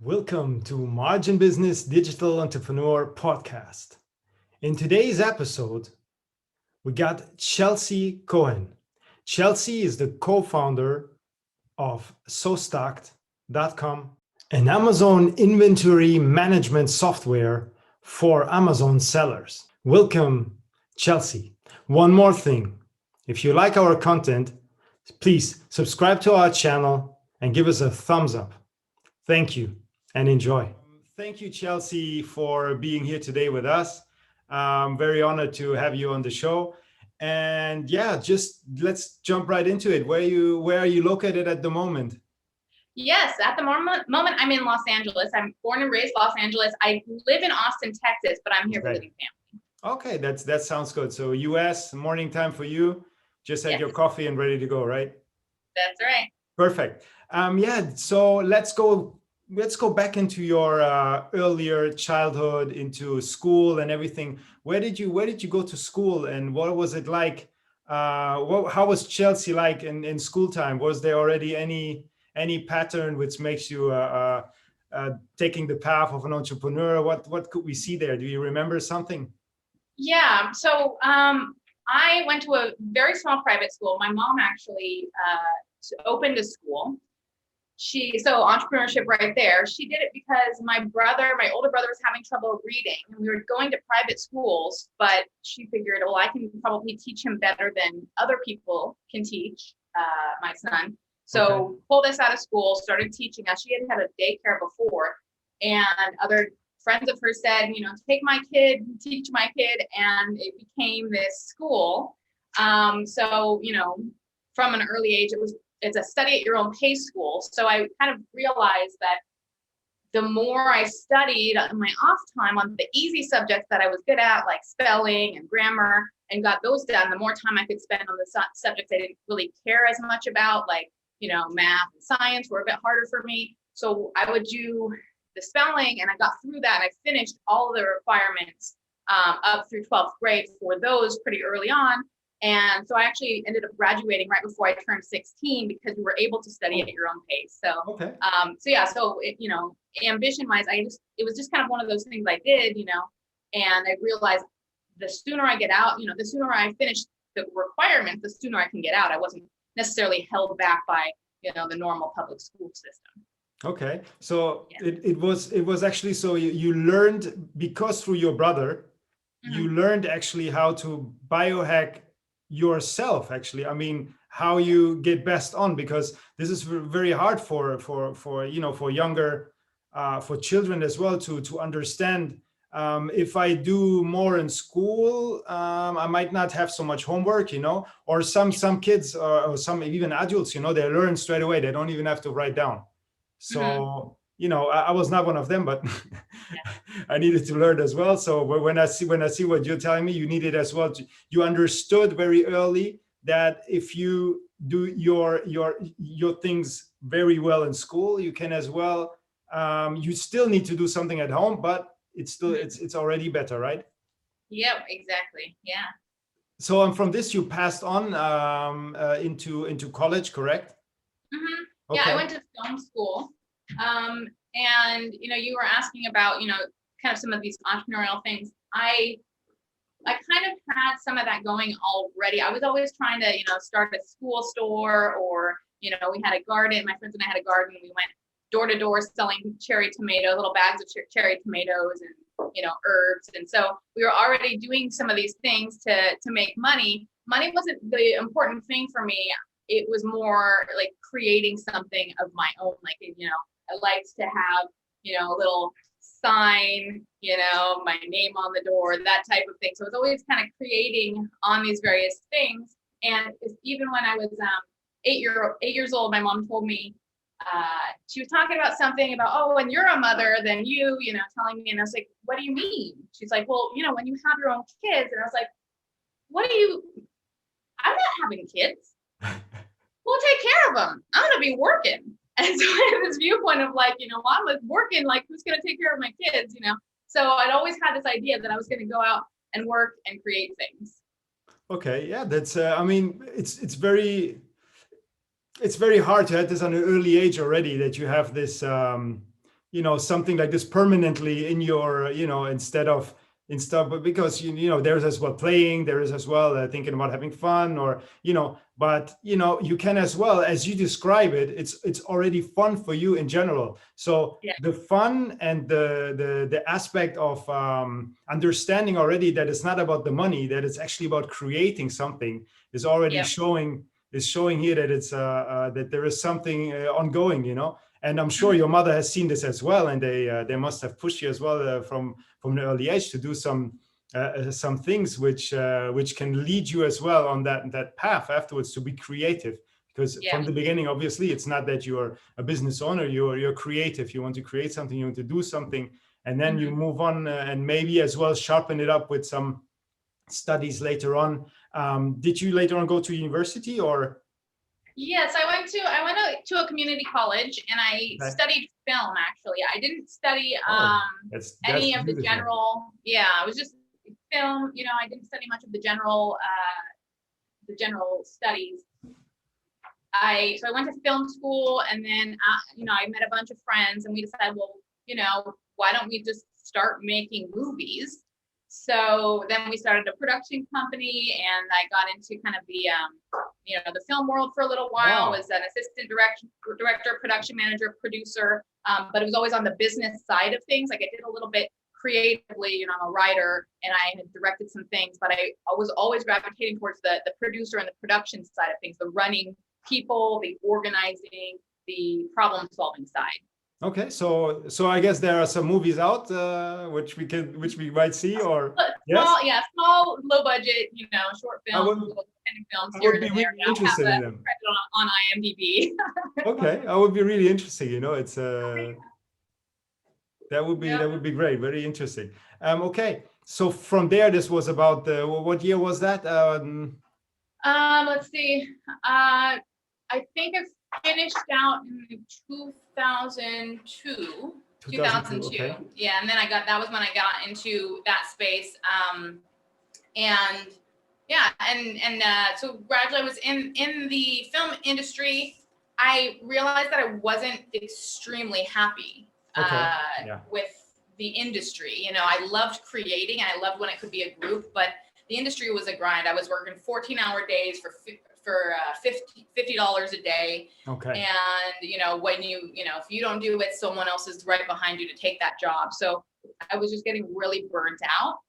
Welcome to Margin Business Digital Entrepreneur Podcast. In today's episode, we got Chelsea Cohen. Chelsea is the co-founder of Sostocked.com, an Amazon inventory management software for Amazon sellers. Welcome, Chelsea. One more thing. If you like our content, please subscribe to our channel and give us a thumbs up. Thank you and enjoy. Thank you, Chelsea, for being here today with us. I'm very honored to have you on the show. And yeah, just let's jump right into it. Where are you located at the moment? Yes, at the moment I'm in Los Angeles. I'm born and raised Los Angeles. I live in Austin, Texas, but I'm here visiting family. Okay, that sounds good. So US, morning time for you. Just had your coffee and ready to go, right? That's right. Perfect. Yeah, so let's go back into your earlier childhood, into school and everything. Where did you go to school, and what was it like? How was Chelsea like in school time? Was there already any pattern which makes you taking the path of an entrepreneur? What could we see there? Do you remember something? Yeah. So I went to a very small private school. My mom actually opened a school. So entrepreneurship right there. She did it because my older brother was having trouble reading, and we were going to private schools, but she figured, well, I can probably teach him better than other people can teach my son. So pulled us out of school, started teaching us. She had a daycare before, and other friends of hers said, take my kid, teach my kid, and it became this school. So, from an early age, it's a study at your own pace school. So I kind of realized that the more I studied on my off time on the easy subjects that I was good at, like spelling and grammar, and got those done, the more time I could spend on the subjects I didn't really care as much about, like, math and science were a bit harder for me. So I would do the spelling, and I got through that, and I finished all of the requirements up through 12th grade for those pretty early on. And so I actually ended up graduating right before I turned 16 because we were able to study at your own pace. So, ambition-wise, it was just kind of one of those things I did, and I realized the sooner I get out, the sooner I finish the requirements, the sooner I can get out. I wasn't necessarily held back by, the normal public school system. Okay, so it was actually, so you learned, because through your brother, you learned actually how to biohack yourself, actually. I mean, how you get best on, because this is very hard for younger for children as well to understand. If I do more in school, I might not have so much homework, or some kids or some even adults, they learn straight away. They don't even have to write down. So I was not one of them, but I needed to learn as well. So when I see what you're telling me, you needed as well. You understood very early that if you do your things very well in school, you can as well. You still need to do something at home, but it's still it's already better, right? Yep, exactly. Yeah. So from this, you passed on into college, correct? Mm-hmm. Okay. Yeah, I went to film school. And you were asking about, kind of some of these entrepreneurial things. I kind of had some of that going already. I was always trying to, start a school store, or, we had a garden. My friends and I had a garden. We went door to door selling cherry tomatoes, little bags of cherry tomatoes and, herbs. And so we were already doing some of these things to make money. Money wasn't the important thing for me. It was more like creating something of my own. Like, I liked to have, a little sign, my name on the door, that type of thing. So it's always kind of creating on these various things. And even when I was 8 years old, my mom told me, she was talking about something about, oh, when you're a mother, then telling me, and I was like, what do you mean? She's like, well, when you have your own kids. And I was like, I'm not having kids. We'll take care of them. I'm going to be working. And so I had this viewpoint of like, I'm working, like, who's going to take care of my kids, So I'd always had this idea that I was going to go out and work and create things. Okay. Yeah. That's, I mean, it's very hard to have this on an early age already, that you have this, something like this permanently in your, but because there's as well playing, there is as well thinking about having fun, or but you can as well, as you describe it, it's already fun for you in general. So the fun and the aspect of understanding already that it's not about the money, that it's actually about creating something, is already showing here that it's that there is something ongoing, and I'm sure your mother has seen this as well, and they must have pushed you as well from an early age to do some things which can lead you as well on that path afterwards to be creative. Because from the beginning, obviously, it's not that you're a business owner, you're creative. You want to create something, you want to do something, and then you move on and maybe as well sharpen it up with some studies later on. Did you later on go to university or? Yes, I went to a community college, and I studied film. Actually, I didn't study that's any of the beautiful. general. Yeah, it was just film. I didn't study much of the general studies. So I went to film school, and then I met a bunch of friends, and we decided, well, why don't we just start making movies? So then we started a production company, and I got into kind of the film world for a little while. Was an assistant director, production manager, producer, but it was always on the business side of things. Like I did a little bit creatively, I'm a writer, and I had directed some things, but I was always gravitating towards the producer and the production side of things, the running people, the organizing, the problem solving side. Okay, so I guess there are some movies out which we might see, or small, low budget, short films, little independent films. I would be really interested in them. On IMDb. Okay, I would be really interesting. It's that would be great, very interesting. Okay, so from there, this was about what year was that? Let's see. I think I finished out in 2002. Okay. Yeah, and then that was when I got into that space. So gradually I was in the film industry. I realized that I wasn't extremely happy with the industry. I loved creating, and I loved when it could be a group, but the industry was a grind. I was working 14-hour days for $50 a day. Okay. And when if you don't do it, someone else is right behind you to take that job. So I was just getting really burnt out.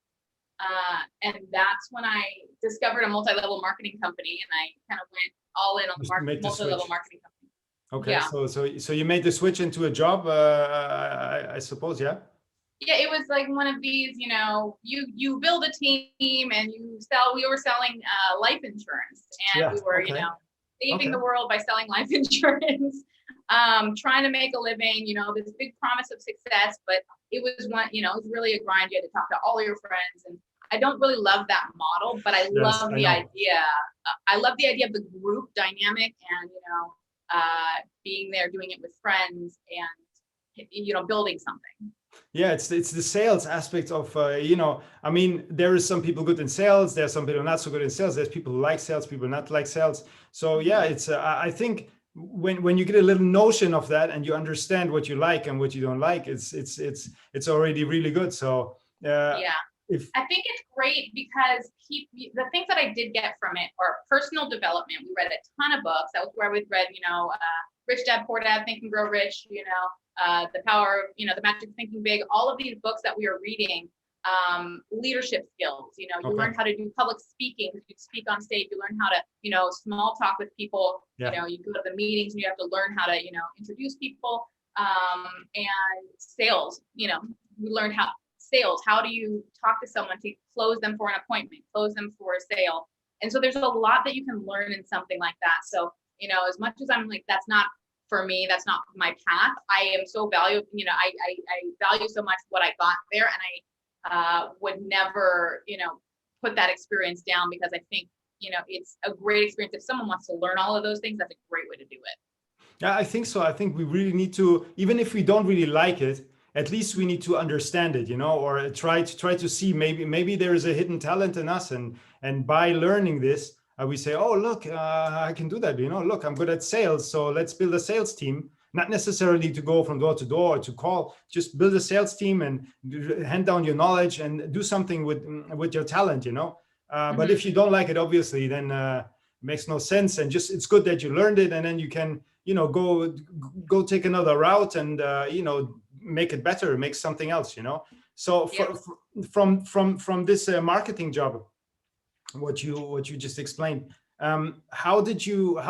And that's when I discovered a multi-level marketing company, and I kind of went all in on the multi-level marketing company. Okay. Yeah. So you made the switch into a job, I suppose, yeah? Yeah, it was like one of these, you build a team and we were selling life insurance, and we were, saving the world by selling life insurance, trying to make a living, this big promise of success, but it was it was really a grind. You had to talk to all your friends, and I don't really love that model, but I love the idea. I love the idea of the group dynamic, and, being there, doing it with friends, and, building something. Yeah, it's the sales aspect of, there is some people good in sales. There's some people not so good in sales. There's people who like sales, people not like sales. So yeah, it's, I think when you get a little notion of that and you understand what you like and what you don't like, it's already really good. So I think it's great because the things that I did get from it are personal development. We read a ton of books. That was where we read, Rich Dad, Poor Dad, Think and Grow Rich, The Power of, the Magic of Thinking Big, all of these books that we are reading, leadership skills, you learn how to do public speaking, you speak on stage, you learn how to, small talk with people, you go to the meetings and you have to learn how to, introduce people, and sales, we learned how do you talk to someone to close them for an appointment, close them for a sale. And so there's a lot that you can learn in something like that. So, as much as I'm like, that's not for me, that's not my path, I am so valuable, I value so much what I got there, and I would never, put that experience down, because I think, it's a great experience. If someone wants to learn all of those things, that's a great way to do it. Yeah, I think so. I think we really need to, even if we don't really like it, at least we need to understand it, or try to see maybe there is a hidden talent in us, and by learning this, we say, oh, look, I can do that. Look, I'm good at sales. So let's build a sales team. not necessarily to go from door to door to call, just build a sales team and hand down your knowledge and do something with your talent, you know. But if you don't like it, obviously, then it makes no sense. And just, it's good that you learned it, and then you can, you know, go take another route and, you know, make it better, make something else, you know. So from this marketing job, what you just explained, how did you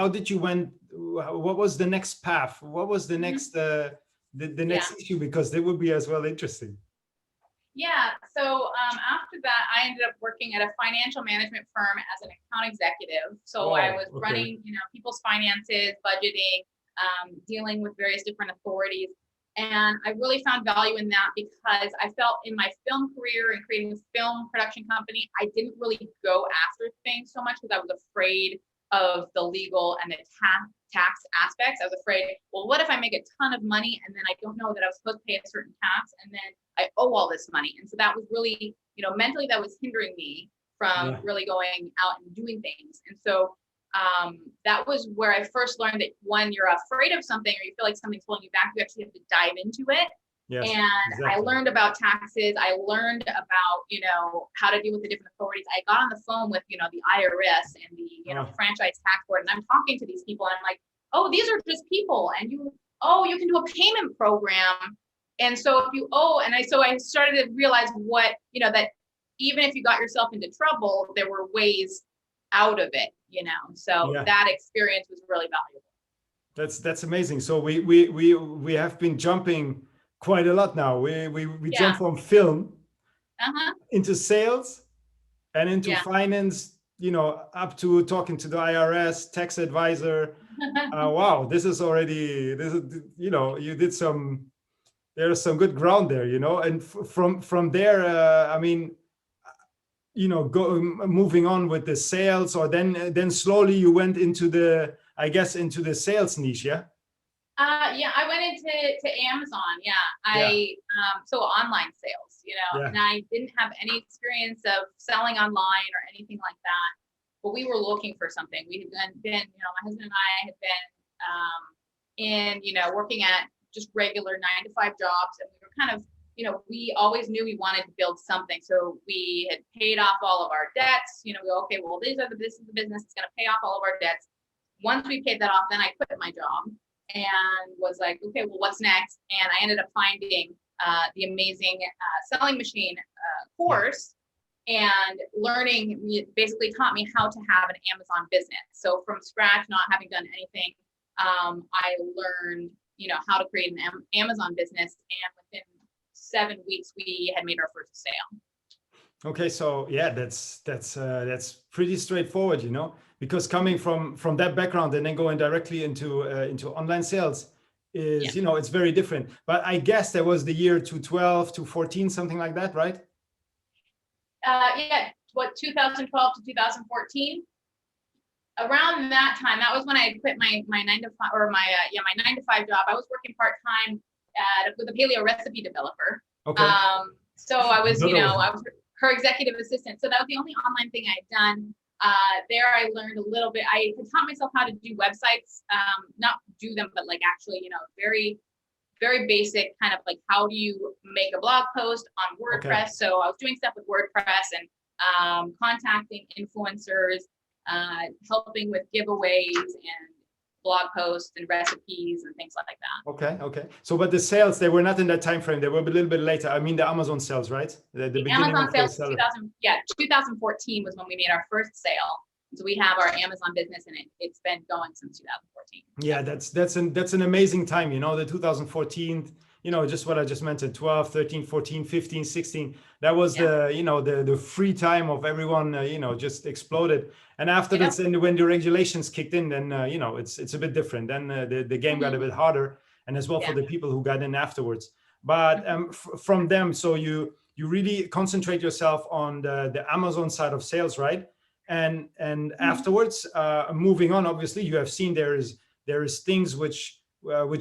what was the next path? What was the next the next issue? Because they would be as well interesting. Yeah, so after that, I ended up working at a financial management firm as an account executive. So I was running, you know, people's finances, budgeting, dealing with various different authorities. And I really found value in that because I felt in my film career and creating a film production company, I didn't really go after things so much because I was afraid of the legal and the tax aspects. I was afraid, well, what if I make a ton of money and then I don't know that I was supposed to pay a certain tax and then I owe all this money? And so that was really, you know, mentally that was hindering me from really going out and doing things. And so that was where I first learned that when you're afraid of something or you feel like something's holding you back, you actually have to dive into it. Yes, and exactly. I learned about taxes. I learned about, you know, how to deal with the different authorities. I got on the phone with, you know, the IRS and the, you know, franchise tax board, and I'm talking to these people and I'm like, oh, these are just people. And you can do a payment program. And so if you owe, so I started to realize what, you know, that even if you got yourself into trouble, there were ways out of it, you know. So that experience was really valuable. That's amazing. So we have been jumping quite a lot now. We jump from film into sales and into finance, you know, up to talking to the IRS, tax advisor. Wow, this is, you know, you did there's some good ground there, you know. And from there, I mean, you know, moving on with the sales, or then slowly you went into the sales niche, yeah? I went into Amazon. So online sales, you know, and I didn't have any experience of selling online or anything like that, but we were looking for something. We had been, you know, my husband and I had been in, you know, working at just regular 9-to-5 jobs, and we were kind of, you know, we always knew we wanted to build something. So we had paid off all of our debts. You know, this is the business that's going to pay off all of our debts. Once we paid that off, then I quit my job and was like, okay, well, what's next? And I ended up finding the amazing selling machine course, and learning basically taught me how to have an Amazon business. So from scratch, not having done anything, I learned, you know, how to create an Amazon business, and within 7 weeks we had made our first sale. Okay, so yeah, that's pretty straightforward, you know, because coming from that background and then going directly into online sales is, you know, it's very different. But I guess that was the year 2012 to 14, something like that, right? 2012 to 2014. Around that time, that was when I quit my 9-to-5 or my 9-to-5 job. I was working part-time with a paleo recipe developer. Okay. So I was, you know, I was her executive assistant. So that was the only online thing I had done. There I learned a little bit. I had taught myself how to do websites, not do them, but like actually, you know, very, very basic, kind of like how do you make a blog post on WordPress. Okay. So I was doing stuff with WordPress and contacting influencers, helping with giveaways and blog posts and recipes and things like that. Okay. So, but the sales, they were not in that time frame. They were a little bit later. I mean, the Amazon sales, right? The Amazon sales, 2014 was when we made our first sale. So we have our Amazon business, and it's been going since 2014. Yeah, that's an amazing time. You know, the 2014. You know, just what I just mentioned, 12, 13, 14, 15, 16, that was the, you know, the free time of everyone, you know, just exploded. And after that, and when the regulations kicked in, then, you know, it's a bit different. Then the game got a bit harder, and as well for the people who got in afterwards. But from them, so you really concentrate yourself on the Amazon side of sales, right? And afterwards, moving on, obviously, you have seen there is things which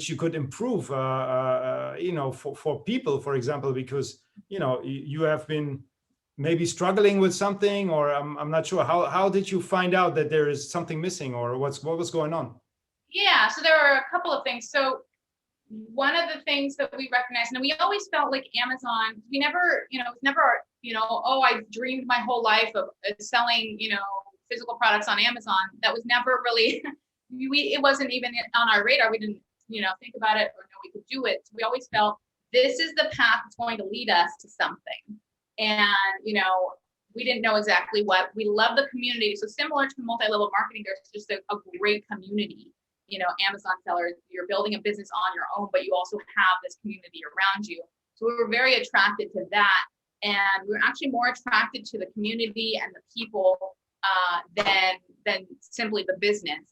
you could improve, you know, for people, for example, because, you know, you have been maybe struggling with something, or I'm not sure. How did you find out that there is something missing, or what was going on? Yeah, so there were a couple of things. So one of the things that we recognized, and we always felt like Amazon, we never, it's never, oh, I dreamed my whole life of selling, physical products on Amazon. That was never really, it wasn't even on our radar. We didn't, think about it or know we could do it. So we always felt this is the path that's going to lead us to something. And, we didn't know exactly what. We love the community. So similar to multi-level marketing, there's just a great community. Amazon sellers, you're building a business on your own, but you also have this community around you. So we were very attracted to that. And we were actually more attracted to the community and the people than simply the business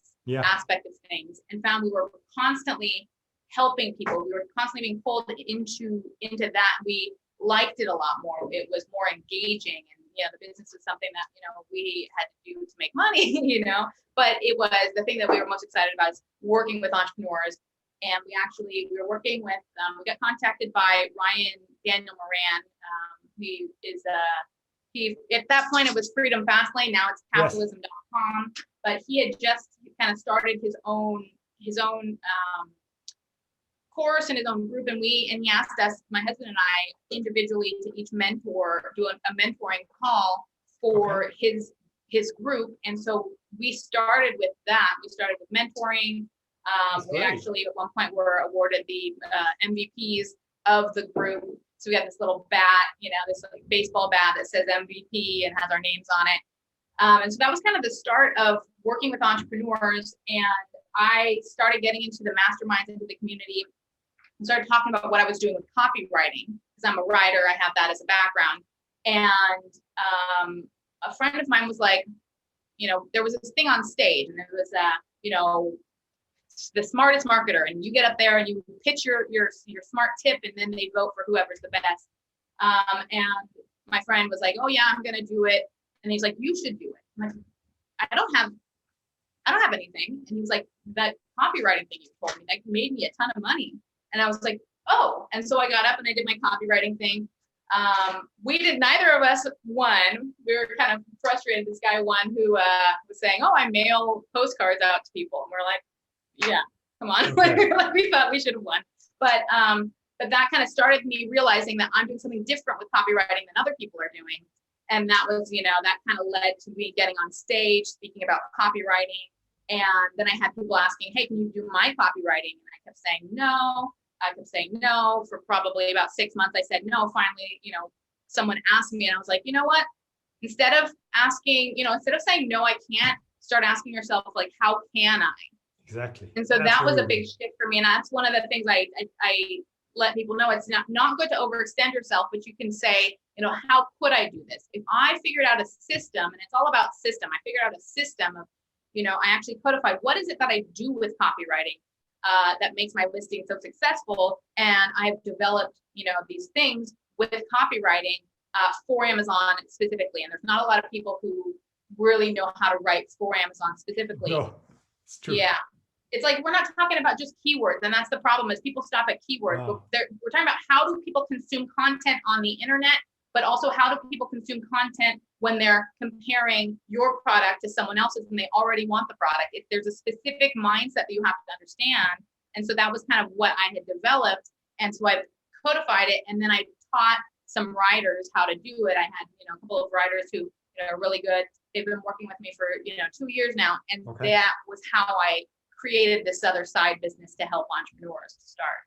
aspect of things, and found we were constantly helping people. We were constantly being pulled into that. We liked it a lot more. It was more engaging, and the business is something that we had to do to make money, but it was the thing that we were most excited about is working with entrepreneurs. And we were working with we got contacted by Daniel Moran. He is at that point it was Freedom Fastlane, now it's capitalism.com, but he had just kind of started his own course and his own group, and he asked us, my husband and I, individually to each mentor, do a mentoring call for his group. And so we started with that. We started with mentoring. We actually at one point were awarded the MVPs of the group. So we had this little bat, this like baseball bat that says MVP and has our names on it. And so that was kind of the start of working with entrepreneurs. And I started getting into the masterminds, into the community, and started talking about what I was doing with copywriting, because I'm a writer. I have that as a background. And a friend of mine was like, there was this thing on stage, and it was, the smartest marketer, and you get up there and you pitch your smart tip, and then they vote for whoever's the best. And my friend was like, oh yeah, I'm gonna do it. And he's like, you should do it. I'm like, I don't have anything. And he was like, that copywriting thing you told me, that made me a ton of money. And I was like, oh. And so I got up and I did my copywriting thing. Neither of us won. We were kind of frustrated. This guy won, who was saying, oh, I mail postcards out to people. And we're like, yeah, come on. Like we thought we should have won. But that kind of started me realizing that I'm doing something different with copywriting than other people are doing. And that was, that kind of led to me getting on stage, speaking about copywriting. And then I had people asking, hey, can you do my copywriting? And I kept saying no. For probably about 6 months. I said no. Finally, someone asked me, and I was like, you know what? Instead of saying no, I can't, start asking yourself, like, how can I? Exactly. And so that was a big shift for me. And that's one of the things I let people know. It's not good to overextend yourself, but you can say, how could I do this? If I figured out a system, and it's all about system, I figured out a system of, I actually codified what is it that I do with copywriting that makes my listing so successful. And I've developed, these things with copywriting for Amazon specifically. And there's not a lot of people who really know how to write for Amazon specifically. No, it's true. Yeah. It's like, we're not talking about just keywords. And that's the problem, is people stop at keywords. Wow. But we're talking about how do people consume content on the internet, but also how do people consume content when they're comparing your product to someone else's and they already want the product. If there's a specific mindset that you have to understand. And so that was kind of what I had developed. And so I codified it, and then I taught some writers how to do it. I had, a couple of writers who are really good. They've been working with me for, 2 years now. And that was how I created this other side business to help entrepreneurs to start.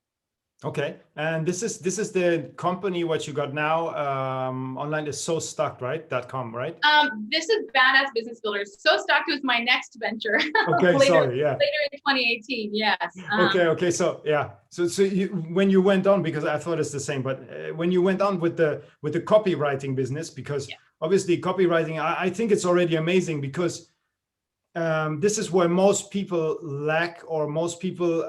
Okay, and this is the company what you got now. Online is Sostocked, right? .com, right? This is Badass Business Builders. Sostocked was my next venture. Okay, later in 2018, yes. Okay. So yeah, so when you went on, because I thought it's the same, but when you went on with the copywriting business, because obviously copywriting, I think it's already amazing, because this is where most people lack, or most people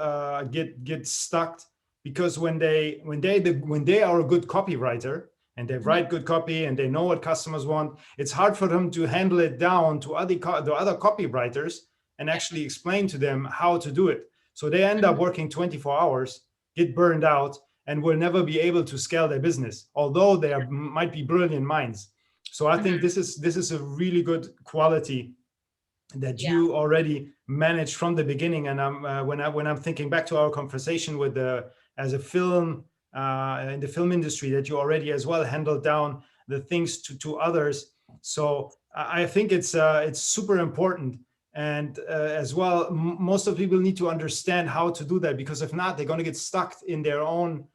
get stuck. Because when they are a good copywriter and they write good copy and they know what customers want, it's hard for them to handle it down to the other copywriters and actually explain to them how to do it. So they end up working 24 hours, get burned out, and will never be able to scale their business, although they might be brilliant minds. So I think this is a really good quality that you already managed from the beginning. And when I'm thinking back to our conversation with as a film in the film industry, that you already as well handled down the things to others. So I think it's super important. And as well, most of people need to understand how to do that, because if not, they're going to get stuck in their own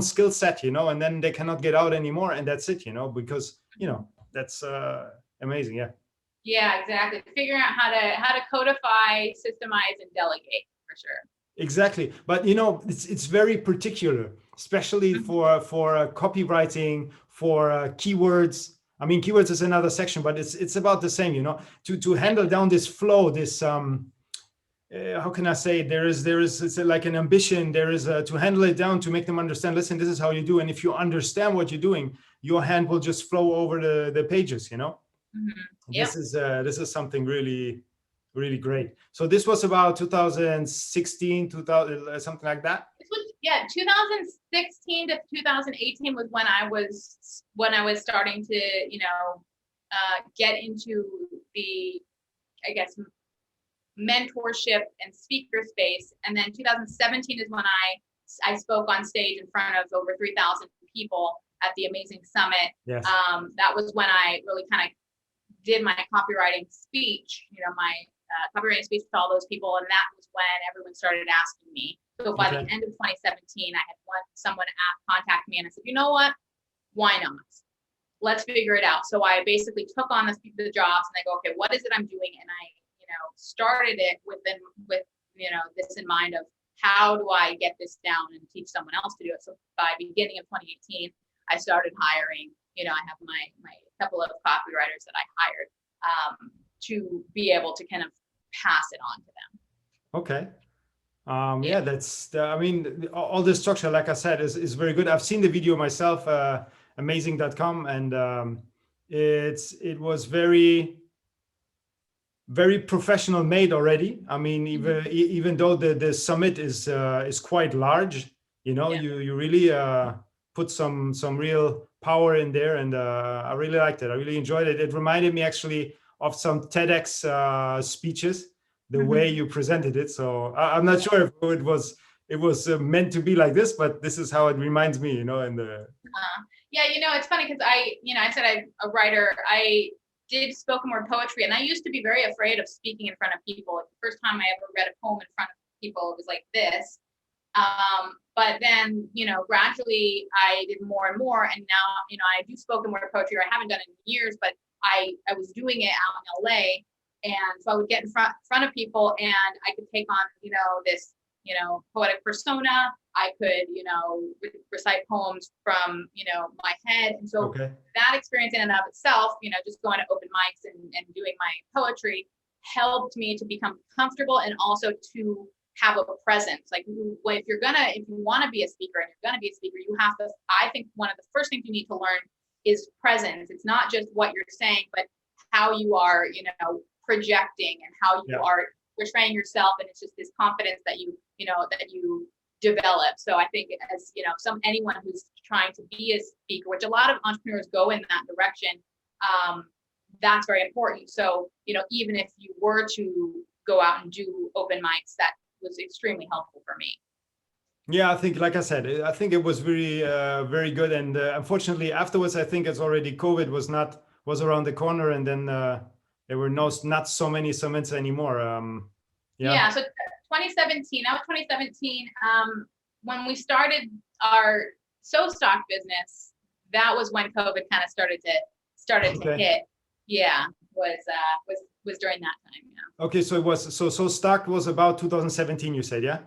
skill set, and then they cannot get out anymore. And that's it, because, that's amazing. Yeah. Yeah, exactly. Figuring out how to codify, systemize, and delegate, for sure. Exactly. But it's very particular, especially for copywriting, for keywords. I mean, keywords is another section, but it's about the same, to handle down this flow, this how can I say, it's like an ambition. There is to handle it down, to make them understand, listen, this is how you do. And if you understand what you're doing, your hand will just flow over the pages, Yep. This is something really, really great. So this was about 2016, 2000, something like that. 2016 to 2018 was when I was starting to, get into the, I guess, mentorship and speaker space. And then 2017 is when I spoke on stage in front of over 3,000 people at the Amazing Summit. Yes. That was when I really kind of did my copywriting speech, my copywriting speech to all those people. And that was when everyone started asking me. So by the end of 2017, I had someone contact me and I said, you know what? Why not? Let's figure it out. So I basically took on the jobs and I go, okay, what is it I'm doing? And I, started it with this in mind of how do I get this down and teach someone else to do it. So by beginning of 2018, I started hiring, I have my couple of copywriters that I hired to be able to kind of pass it on to them. Okay. Yeah, that's, all the structure, like I said, is very good. I've seen the video myself, amazing.com, and it was very, very professional made already. I mean, even though the summit is quite large, you really put some real power in there, and I really liked it. I really enjoyed it. It reminded me actually of some TEDx speeches, the way you presented it. So I'm not sure if it was meant to be like this, but this is how it reminds me, in the. Yeah, it's funny because I said I'm a writer. I did spoken word poetry, and I used to be very afraid of speaking in front of people. Like the first time I ever read a poem in front of people, it was like this. But then, gradually I did more and more, and now, I do spoken word poetry, or I haven't done it in years, but I was doing it out in LA, and so I would get in front of people, and I could take on, this, poetic persona. I could, recite poems from, my head. And so that experience in and of itself, just going to open mics and doing my poetry helped me to become comfortable, and also to have a presence. Like, if you want to be a speaker and you're going to be a speaker, you have to, I think one of the first things you need to learn is presence. It's not just what you're saying, but how you are, projecting, and how you are portraying yourself. And it's just this confidence that you develop. So I think, as anyone who's trying to be a speaker, which a lot of entrepreneurs go in that direction, that's very important. So, even if you were to go out and do open mics, that was extremely helpful for me. Yeah, I think, like I said, I think it was very, very good. And unfortunately, afterwards, I think it's already COVID was around the corner, and then there were not so many summits anymore. So 2017, that was 2017. When we started our Sostocked business, that was when COVID kind of started to hit. Yeah, was during that time. Yeah. Okay, so it was Sostocked was about 2017. You said, yeah.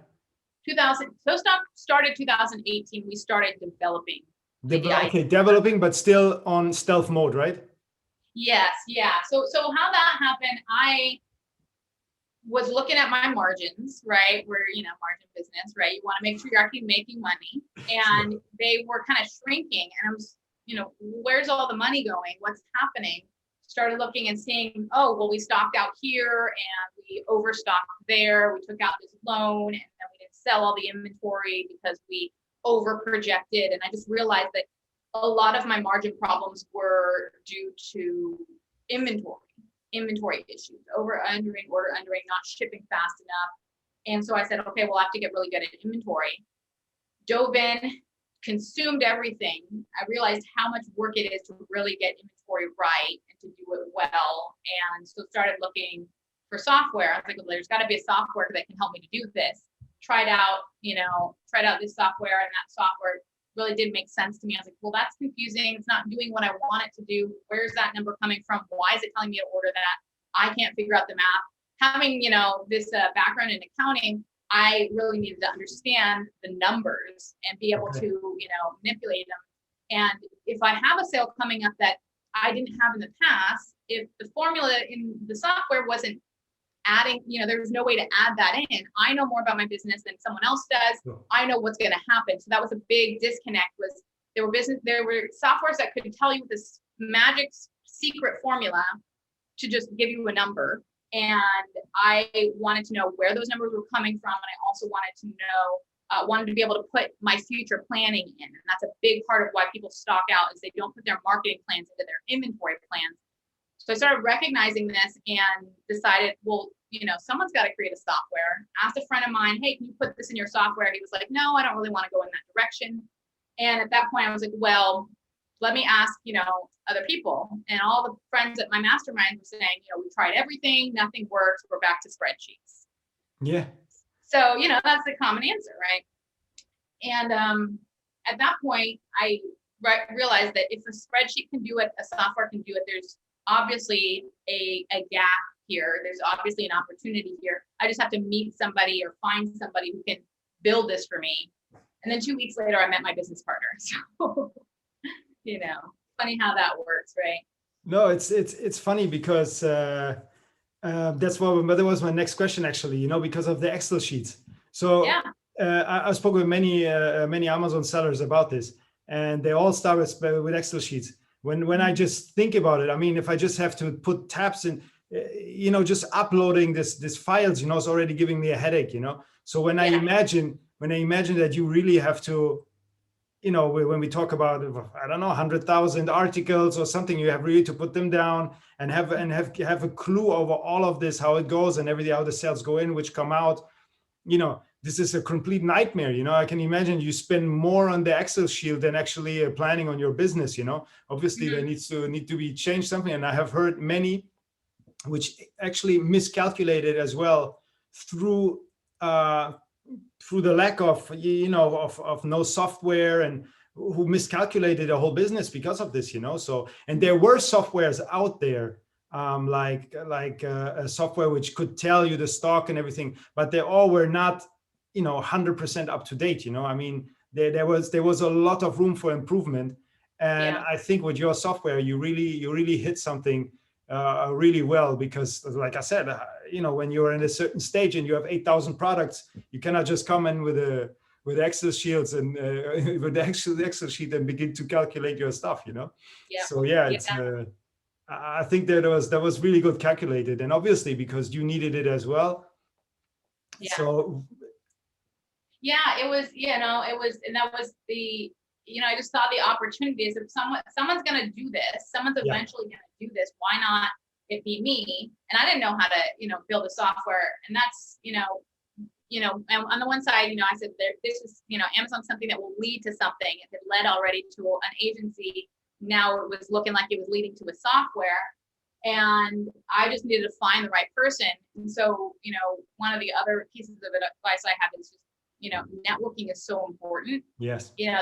Sostocked started 2018. We started developing. Developing, but still on stealth mode, right? Yes, yeah. So how that happened, I was looking at my margins, right? We're, margin business, right? You want to make sure you're actually making money, and they were kind of shrinking. And I was, where's all the money going? What's happening? Started looking and seeing, oh, well, we stocked out here and we overstocked there. We took out this loan, and then we didn't sell all the inventory because we over projected. And I just realized that a lot of my margin problems were due to inventory. inventory issues, order undering, not shipping fast enough. And so I said, okay, we'll have to get really good at inventory. Dove in, consumed everything. I realized how much work it is to really get inventory right and to do it well. And so started looking for software. I was like, well, there's got to be a software that can help me to do this. Tried out this software, and that software really didn't make sense to me. I was like, well, that's confusing. It's not doing what I want it to do. Where's that number coming from? Why is it telling me to order that? I can't figure out the math. Having, this background in accounting, I really needed to understand the numbers and be able to, manipulate them. And if I have a sale coming up that I didn't have in the past, if the formula in the software wasn't adding, there was no way to add that in. I know more about my business than someone else does. Sure. I know what's going to happen. So that was a big disconnect. Was there were softwares that could tell you this magic secret formula to just give you a number. And I wanted to know where those numbers were coming from. And I also wanted to know, wanted to be able to put my future planning in. And that's a big part of why people stock out, is they don't put their marketing plans into their inventory plans. So I started recognizing this and decided, well, someone's got to create a software. Asked a friend of mine, hey, can you put this in your software? He was like, no, I don't really want to go in that direction. And at that point I was like, well, let me ask, other people. And all the friends at my mastermind were saying, we tried everything, nothing works, we're back to spreadsheets. Yeah. So, that's the common answer, right? And at that point, I realized that if a spreadsheet can do it, a software can do it. There's obviously a gap here. There's obviously an opportunity here. I just have to meet somebody or find somebody who can build this for me. And then 2 weeks later, I met my business partner. So, funny how that works, right? No, it's funny because that was my next question, actually, because of the Excel sheets. So yeah. I spoke with many Amazon sellers about this, and they all start with Excel sheets. When I just think about it, I mean, if I just have to put tabs in, just uploading this files, it's already giving me a headache, So when I imagine that you really have to, when we talk about, I don't know, 100,000 articles or something, you have really to put them down and have a clue over all of this, how it goes and everything, how the sales go in, which come out. This is a complete nightmare. I can imagine you spend more on the Excel sheet than actually planning on your business. Obviously there needs to be changed something, and I have heard many which actually miscalculated as well through the lack of of no software, and who miscalculated the whole business because of this. So, and there were softwares out there, like a software which could tell you the stock and everything, but they all were not 100% up to date. I mean, there was a lot of room for improvement. And I think with your software, you really hit something really well, because like I said, when you're in a certain stage and you have 8,000 products, you cannot just come in with Excel sheets and with the Excel sheet and begin to calculate your stuff. So it's I think that was really good calculated, and obviously because you needed it as well. So it was, and that was the, I just saw the opportunities. If someone's going to do this, someone's eventually going to do this, why not it be me? And I didn't know how to, build a software. And that's, and on the one side, I said, this is, Amazon's something that will lead to something. It had led already to an agency. Now it was looking like it was leading to a software. And I just needed to find the right person. And so, one of the other pieces of advice I have is just, networking is so important. Yes. The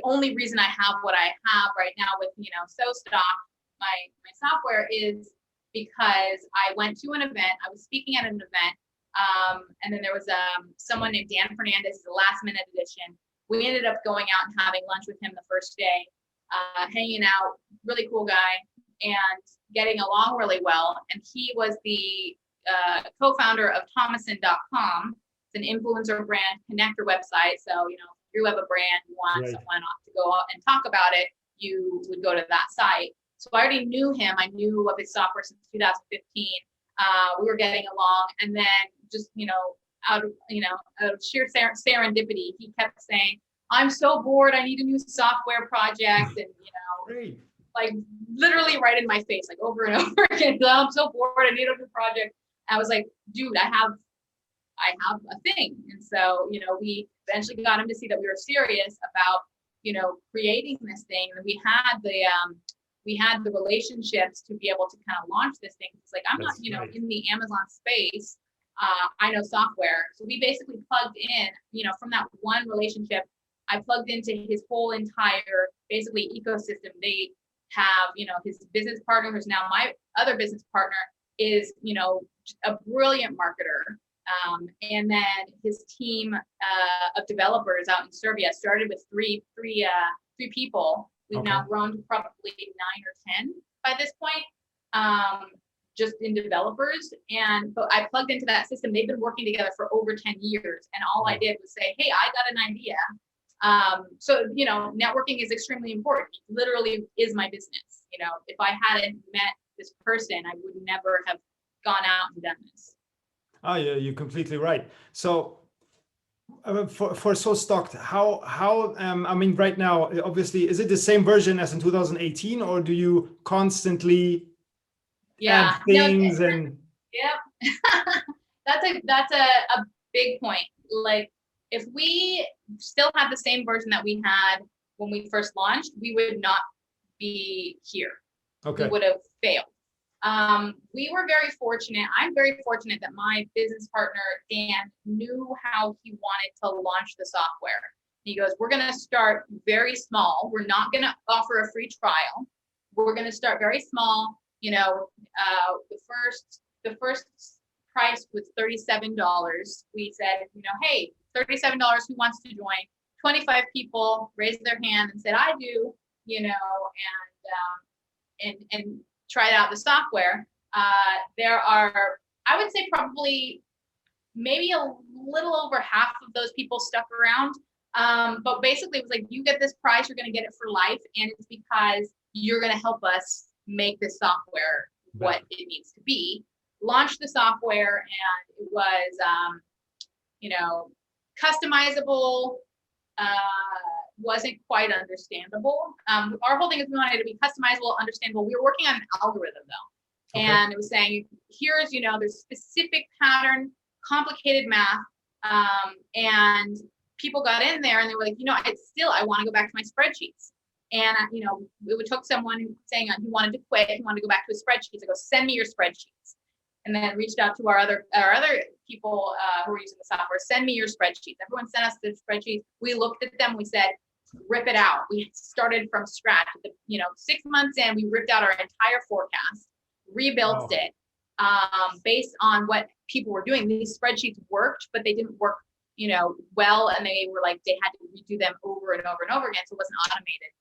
only reason I have what I have right now with, Sostocked, my software, is because I went to an event. I was speaking at an event. And then there was someone named Dan Fernandez, the last minute edition. We ended up going out and having lunch with him the first day, hanging out, really cool guy, and getting along really well. And he was the co-founder of Thomason.com. It's an influencer brand connector website. So, if you have a brand, you want someone to go out and talk about it, you would go to that site. So I already knew him. I knew of his software since 2015. We were getting along, and then just, out of sheer serendipity, he kept saying, I'm so bored, I need a new software project. And, Great. like literally right in my face, like over and over again. I'm so bored. I need a new project. I was like, dude, I have a thing. And so, we eventually got him to see that we were serious about, creating this thing. And we had the relationships to be able to kind of launch this thing. It's like, I'm That's not, right. in the Amazon space. I know software. So we basically plugged in, from that one relationship, I plugged into his whole entire basically ecosystem. They have, his business partner, who's now my other business partner, is, a brilliant marketer. And then his team of developers out in Serbia started with three people. We've now grown to probably 9 or 10 by this point, just in developers. But I plugged into that system. They've been working together for over 10 years. And all I did was say, hey, I got an idea. So, networking is extremely important. It literally is my business. If I hadn't met this person, I would never have gone out and done this. Oh, yeah, you're completely right. So for Sostocked, how I mean, right now, obviously, is it the same version as in 2018, or do you constantly add things? And yeah, that's a big point. Like, if we still had the same version that we had when we first launched, we would not be here. Okay. We would have failed. We were very fortunate. I'm very fortunate that my business partner, Dan, knew how he wanted to launch the software. He goes, we're going to start very small. We're not going to offer a free trial. We're going to start very small. The first price was $37. We said, hey, $37, who wants to join? 25 people raised their hand and said, I do, and tried out the software. There are, I would say, probably maybe a little over half of those people stuck around. But basically it was like, you get this price, you're going to get it for life. And it's because you're going to help us make this software what it needs to be. Launch the software, and it was, customizable, wasn't quite understandable. Our whole thing is we wanted it to be customizable, understandable. We were working on an algorithm though. Okay. And it was saying, here's, there's specific pattern, complicated math. And people got in there and they were like, I want to go back to my spreadsheets. And, it took someone saying he wanted to quit, he wanted to go back to his spreadsheets. I go, send me your spreadsheets. And then reached out to our other people who were using the software, send me your spreadsheets. Everyone sent us the spreadsheets. We looked at them, we said, rip it out. We started from scratch. 6 months in, we ripped out our entire forecast, rebuilt it based on what people were doing. These spreadsheets worked, but they didn't work, well, and they were like, they had to redo them over and over and over again, so it wasn't automated.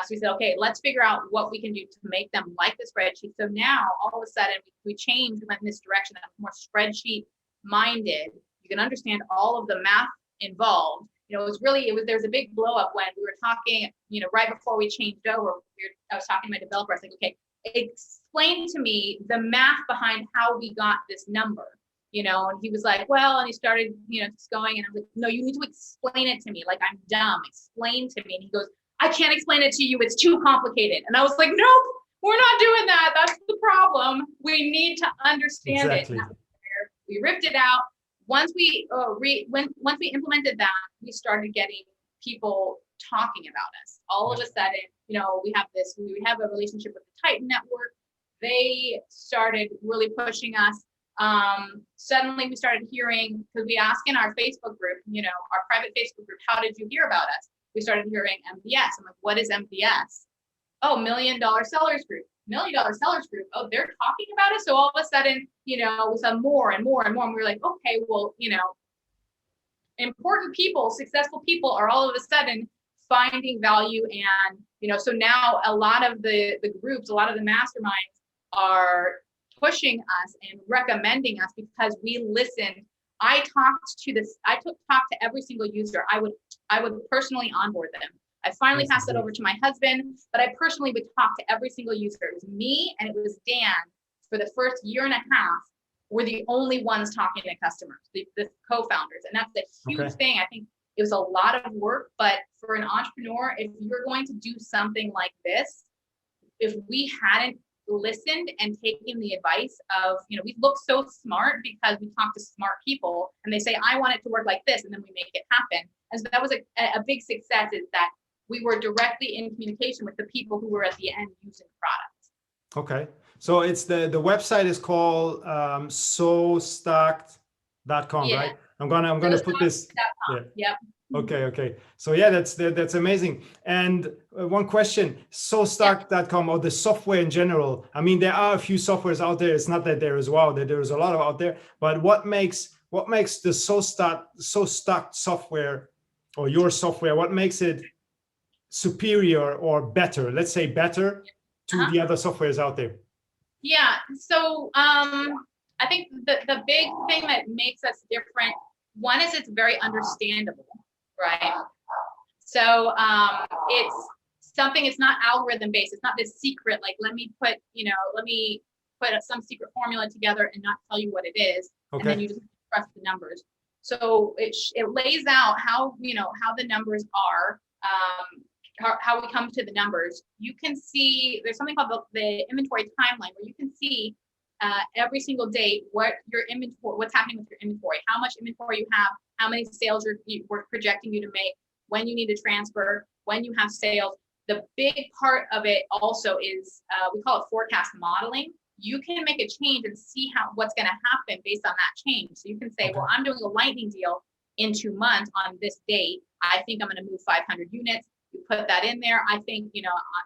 So we said, okay, let's figure out what we can do to make them like the spreadsheet. So now all of a sudden we changed, we went in this direction that was more spreadsheet minded. You can understand all of the math involved. There was a big blow up when we were talking, right before we changed over, I was talking to my developer. I was like, okay, explain to me the math behind how we got this number, and he was like, well, and he started, just going, and I was like, no, you need to explain it to me. Like, I'm dumb. Explain to me. And he goes, I can't explain it to you. It's too complicated. And I was like, nope, we're not doing that. That's the problem. We need to understand it. We ripped it out. Once we once we implemented that, we started getting people talking about us. All of a sudden, we have a relationship with the Titan Network. They started really pushing us. Suddenly we started hearing, because we asked in our Facebook group, our private Facebook group, how did you hear about us? We started hearing MPS. I'm like, what is MPS? Oh, $1 Million Sellers Group. $1 Million Sellers Group. Oh, they're talking about it. So all of a sudden, we saw more and more and more. And we were like, okay, well, important people, successful people are all of a sudden finding value. And, so now a lot of the groups, a lot of the masterminds are pushing us and recommending us because we listened. I talked to every single user. I would personally onboard them. I finally passed that over to my husband, but I personally would talk to every single user. It was me and it was Dan for the first year and a half. We're the only ones talking to customers, the co-founders. And that's a huge thing. I think it was a lot of work, but for an entrepreneur, if you're going to do something like this, if we hadn't listened and taken the advice of, we look so smart because we talk to smart people and they say, I want it to work like this, and then we make it happen. And so that was a big success, is that we were directly in communication with the people who were at the end using the product. Okay. So it's the website is called Sostocked.com, Yeah. right? I'm gonna put this. Yeah. Yep. Okay. So yeah, that's amazing. And one question, Sostocked.com, or the software in general. I mean, there are a few softwares out there. It's not that there is that there is a lot of out there, but what makes the Sostocked software, or your software, what makes it superior or better? Let's say better to the other softwares out there. Yeah. So I think the big thing that makes us different, one is it's very understandable, right? So it's something, it's not algorithm based. It's not this secret, like, let me put some secret formula together and not tell you what it is. Okay. And then you just trust the numbers. So it lays out how the numbers are, how we come to the numbers. You can see there's something called the inventory timeline, where you can see every single day what's happening with your inventory, how much inventory you have, how many sales we're projecting you to make, when you need to transfer, when you have sales. The big part of it also is we call it forecast modeling. You can make a change and see what's going to happen based on that change. So you can say, well, I'm doing a lightning deal in 2 months on this date. I think I'm going to move 500 units. You put that in there. I think,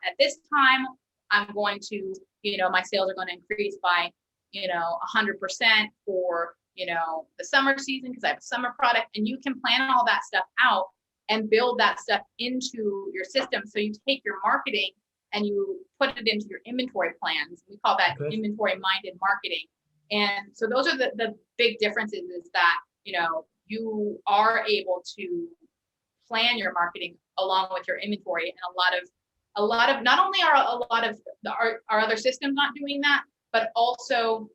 at this time, I'm going to, my sales are going to increase by, 100% for, the summer season, because I have a summer product. And you can plan all that stuff out and build that stuff into your system. So you take your marketing and you put it into your inventory plans. We call that inventory minded marketing. And so those are the big differences, is that, you are able to plan your marketing along with your inventory. And a lot of not only are a lot of our other systems not doing that, but also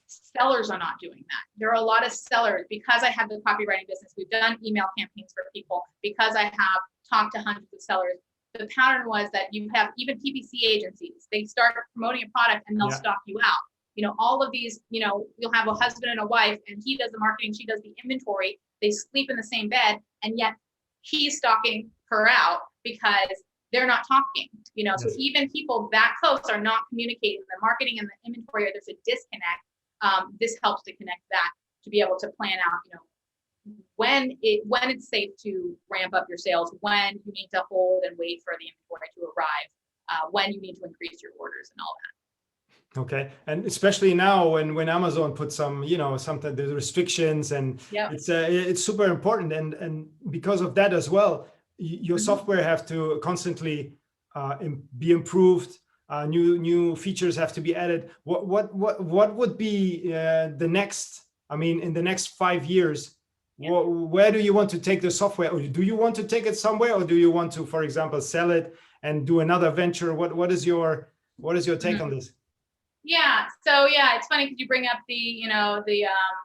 sellers are not doing that. There are a lot of sellers, because I have the copywriting business, we've done email campaigns for people, because I have talked to hundreds of sellers. The pattern was that you have even PPC agencies, they start promoting a product and they'll stock you out. All of these, you'll have a husband and a wife, and he does the marketing, she does the inventory, they sleep in the same bed, and yet he's stalking her out because they're not talking, So even people that close are not communicating. The marketing and the inventory, there's a disconnect. This helps to connect that, to be able to plan out, when it's safe to ramp up your sales, when you need to hold and wait for the inventory to arrive, when you need to increase your orders and all that. Okay, and especially now when Amazon puts some, something, the restrictions, and it's super important, and because of that as well, your software have to constantly be improved. New features have to be added. What would be the next? I mean, in the next 5 years, where do you want to take the software? Or do you want to take it somewhere, or do you want to, for example, sell it and do another venture? What is your take on this? Yeah. So it's funny because you bring up the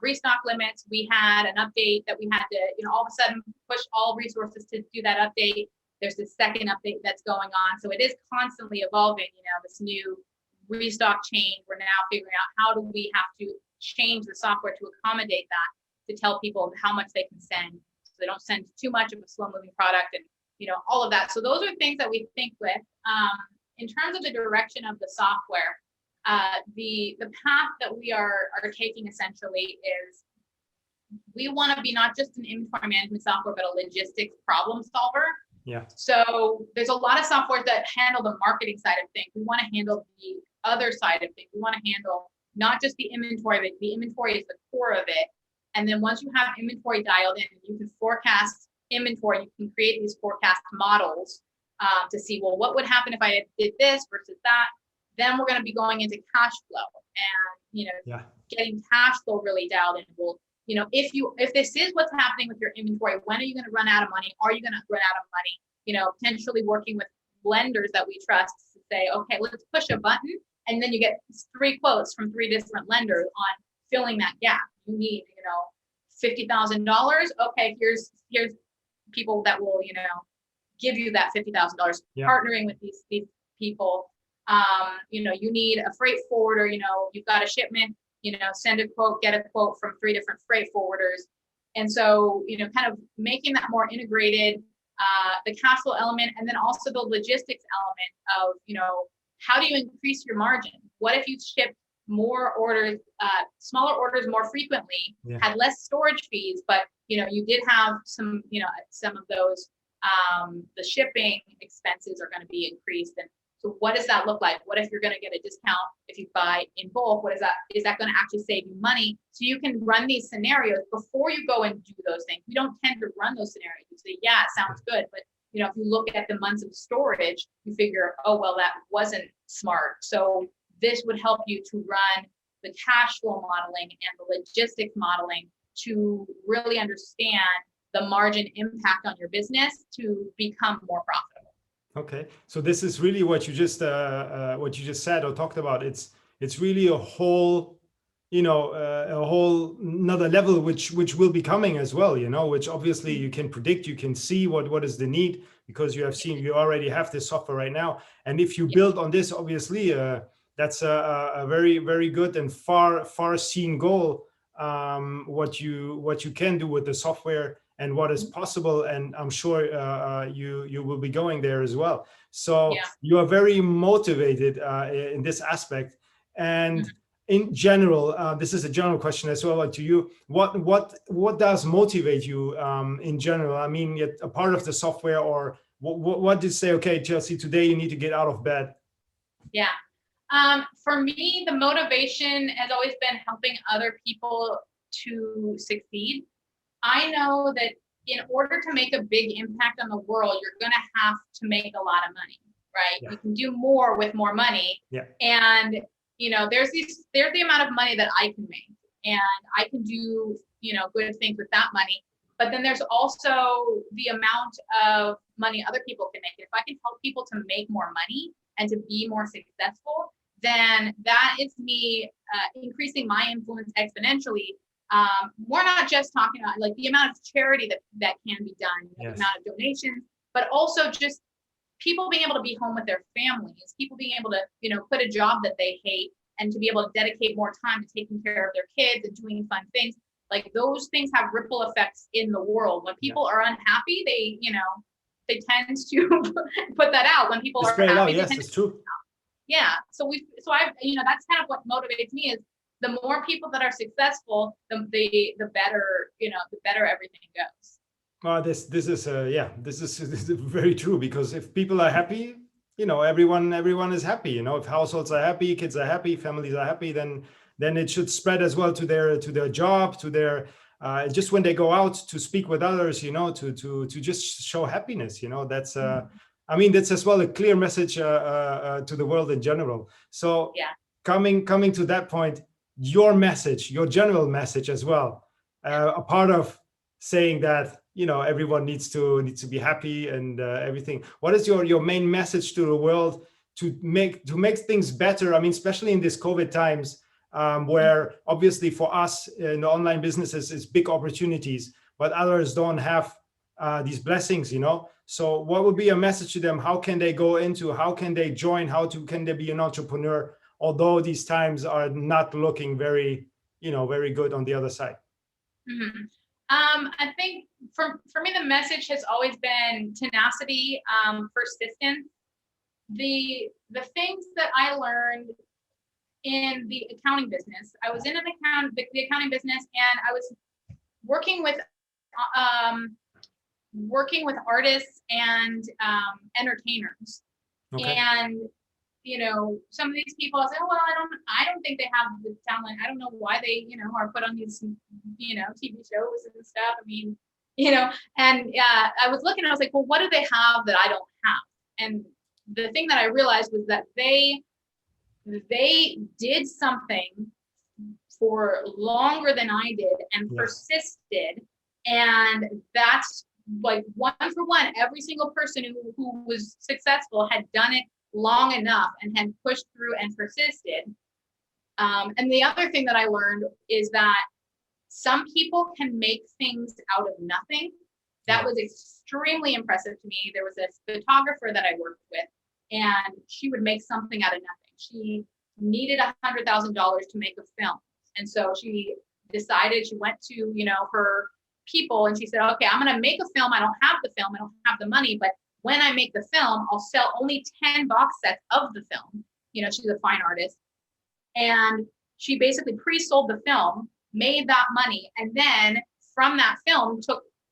restock limits. We had an update that we had to, all of a sudden push all resources to do that update. There's this second update that's going on. So it is constantly evolving, this new restock change. We're now figuring out how do we have to change the software to accommodate that, to tell people how much they can send, so they don't send too much of a slow moving product, and, all of that. So those are things that we think with. In terms of the direction of the software, the path that we are taking essentially is, we want to be not just an inventory management software, but a logistics problem solver. Yeah. So there's a lot of software that handle the marketing side of things. We want to handle the other side of things. We want to handle not just the inventory, but the inventory is the core of it. And then once you have inventory dialed in, you can forecast inventory. You can create these forecast models to see, well, what would happen if I did this versus that? Then we're going to be going into cash flow and, getting cash flow really dialed in. Well, if this is what's happening with your inventory, when are you going to run out of money? Are you going to run out of money? Potentially working with lenders that we trust to say, okay, let's push a button. And then you get 3 quotes from 3 different lenders on filling that gap. You need, $50,000. Okay, here's people that will, give you that $50,000. Partnering with these people. You need a freight forwarder, you've got a shipment, send a quote, get a quote from 3 different freight forwarders. And so, kind of making that more integrated, the cash flow element, and then also the logistics element of, how do you increase your margin? What if you ship more orders, smaller orders more frequently, had less storage fees, but, you did have some, some of those, the shipping expenses are going to be increased. And so what does that look like? What if you're going to get a discount if you buy in bulk? What is that? Is that going to actually save you money? So you can run these scenarios before you go and do those things. We don't tend to run those scenarios. You say, yeah, it sounds good. But, if you look at the months of storage, you figure, oh, well, that wasn't smart. So this would help you to run the cash flow modeling and the logistics modeling to really understand the margin impact on your business to become more profitable. Okay, so this is really what you just said or talked about. It's really a whole, a whole another level which will be coming as well. Which obviously you can predict, you can see what is the need, because you already have this software right now. And if you build on this, obviously, that's a very, very good and far seen goal. What you can do with the software and what is possible, and I'm sure you will be going there as well. So you are very motivated in this aspect. And in general, this is a general question as well to you. What does motivate you in general? I mean, a part of the software, or what did you say? Okay, Chelsea, today you need to get out of bed. Yeah. For me, the motivation has always been helping other people to succeed. I know that in order to make a big impact on the world, you're going to have to make a lot of money, right? Yeah. You can do more with more money. Yeah. And, there's the amount of money that I can make, and I can do, good things with that money. But then there's also the amount of money other people can make. If I can help people to make more money and to be more successful, then that is me increasing my influence exponentially. We're not just talking about like the amount of charity that can be done, the amount of donations, but also just people being able to be home with their families, people being able to, quit a job that they hate and to be able to dedicate more time to taking care of their kids and doing fun things. Like those things have ripple effects in the world. When people are unhappy, they tend to put that out. When people are happy, yes, it's true. Yeah. So I that's kind of what motivates me is the more people that are successful, the better, the better everything goes. This is very true, because if people are happy, everyone is happy. If households are happy, kids are happy, families are happy, then it should spread as well to their job, to their just when they go out to speak with others, to just show happiness. That's I mean, that's as well a clear message to the world in general. So coming to that point, your message, your general message as well, a part of saying that everyone needs to be happy and everything. What is your main message to the world to make things better? I mean, especially in this COVID times, where obviously for us in the online businesses is big opportunities, but others don't have these blessings, So what would be a message to them? How can they go into? How can they join? Can they be an entrepreneur? Although these times are not looking very, very good on the other side. Mm-hmm. I think for me, the message has always been tenacity, persistence. The things that I learned in the accounting business, I was in the accounting business, and I was working with artists and entertainers. Okay. And some of these people, I say, oh, well, I don't think they have the talent. I don't know why they, are put on these, TV shows and stuff. I mean, and I was looking, I was like, well, what do they have that I don't have? And the thing that I realized was that they did something for longer than I did and persisted. And that's like one for one, every single person who was successful had done it long enough and had pushed through and persisted. And the other thing that I learned is that some people can make things out of nothing. That was extremely impressive to me. There was a photographer that I worked with, and she would make something out of nothing. She needed $100,000 to make a film. And so she decided, she went to, you know, her people and she said, okay, I'm going to make a film. I don't have the film. I don't have the money, but when I make the film, I'll sell only 10 box sets of the film. You know, she's a fine artist. And she basically pre-sold the film, made that money. And then from that film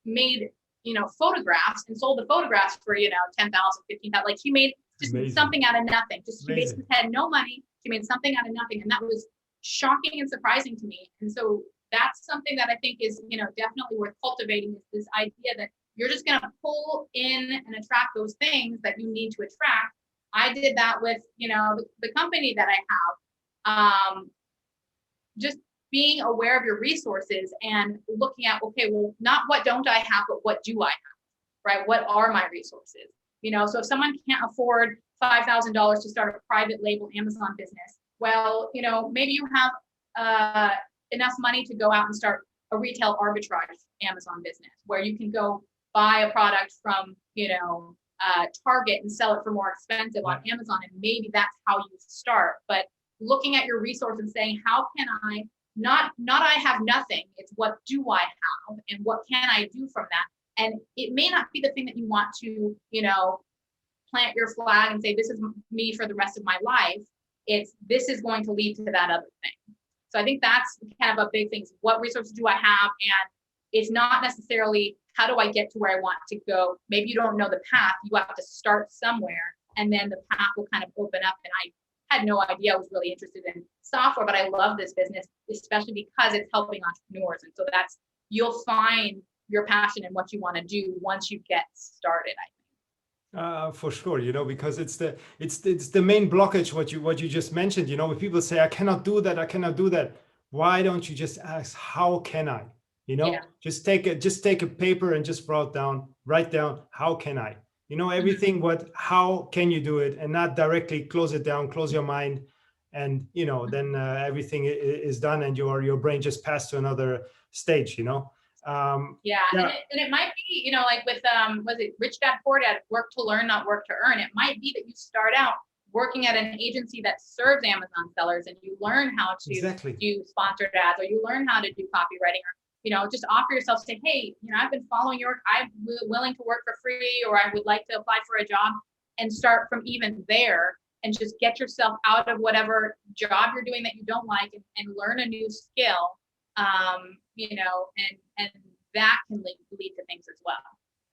made, you know, photographs and sold the photographs for, you know, 10,000, 15,000. Like she made just something out of nothing. Just she basically had no money. She made something out of nothing. And that was shocking and surprising to me. And so that's something that I think is, you know, definitely worth cultivating, is this idea that you're just going to pull in and attract those things that you need to attract. I did that with, you know, the company that I have. Just being aware of your resources and looking at, okay, well, not what don't I have, but what do I have, right? What are my resources? You know, so if someone can't afford $5,000 to start a private label Amazon business, well, you know, maybe you have enough money to go out and start a retail arbitrage Amazon business where you can go buy a product from, you know, Target and sell it for more expensive on Amazon. And maybe that's how you start. But looking at your resource and saying, how can I, not I have nothing, it's what do I have and what can I do from that? And it may not be the thing that you want to, you know, plant your flag and say, this is me for the rest of my life. This is going to lead to that other thing. So I think that's kind of a big thing. What resources do I have? And it's not necessarily how do I get to where I want to go? Maybe you don't know the path. You have to start somewhere and then the path will kind of open up. And I had no idea I was really interested in software, but I love this business, especially because it's helping entrepreneurs. And so you'll find your passion and what you want to do once you get started, I think. For sure, you know, because it's the main blockage, what you just mentioned, you know, when people say, I cannot do that. Why don't you just ask, how can I? You know, just take a paper and just write down, how can I? You know, everything, how can you do it, and not directly close it down, close your mind, and, you know, then everything is done and your brain just passed to another stage, you know. And it might be, you know, like with was it Rich Dad Poor Dad, work to learn, not work to earn. It might be that you start out working at an agency that serves Amazon sellers and you learn how to do sponsored ads, or you learn how to do copywriting, or, you know, just offer yourself, say, hey, you know, I've been following your work, I'm willing to work for free, or I would like to apply for a job, and start from even there and just get yourself out of whatever job you're doing that you don't like and learn a new skill. You know, and that can lead to things as well.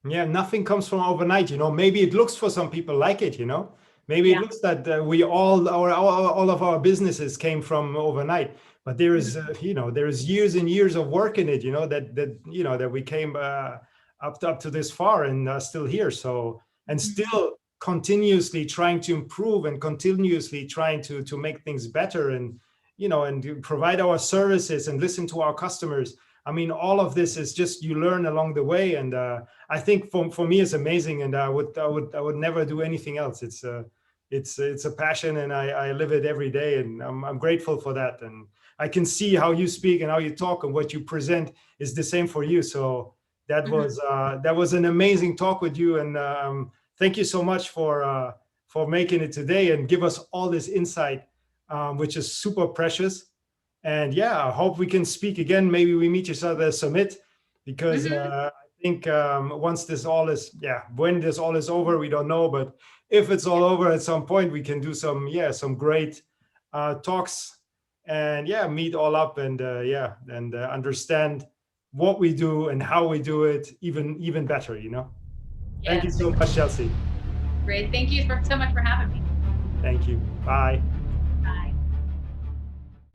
Yeah, nothing comes from overnight, you know. Maybe it looks for some people like it, you know. Maybe it looks that we all of our businesses came from overnight, but there is, you know, there is years and years of work in it, you know, that you know, that we came up to this far and are still here. So, and still continuously trying to improve and continuously trying to make things better, and, you know, and to provide our services and listen to our customers. I mean, all of this is just, you learn along the way. And I think for me, it's amazing. And I would never do anything else. It's a passion, and I live it every day. And I'm grateful for that. And I can see how you speak and how you talk, and what you present is the same for you. So that was an amazing talk with you. And thank you so much for making it today and give us all this insight, which is super precious. And yeah, I hope we can speak again. Maybe we meet each other at Summit, because I think once this all is, when this all is over, we don't know, but if it's all over at some point, we can do some great talks, and meet all up, and understand what we do and how we do it even better, you know. Thank you so much, Chelsea. Great. Thank you so much for having me. Thank you. Bye.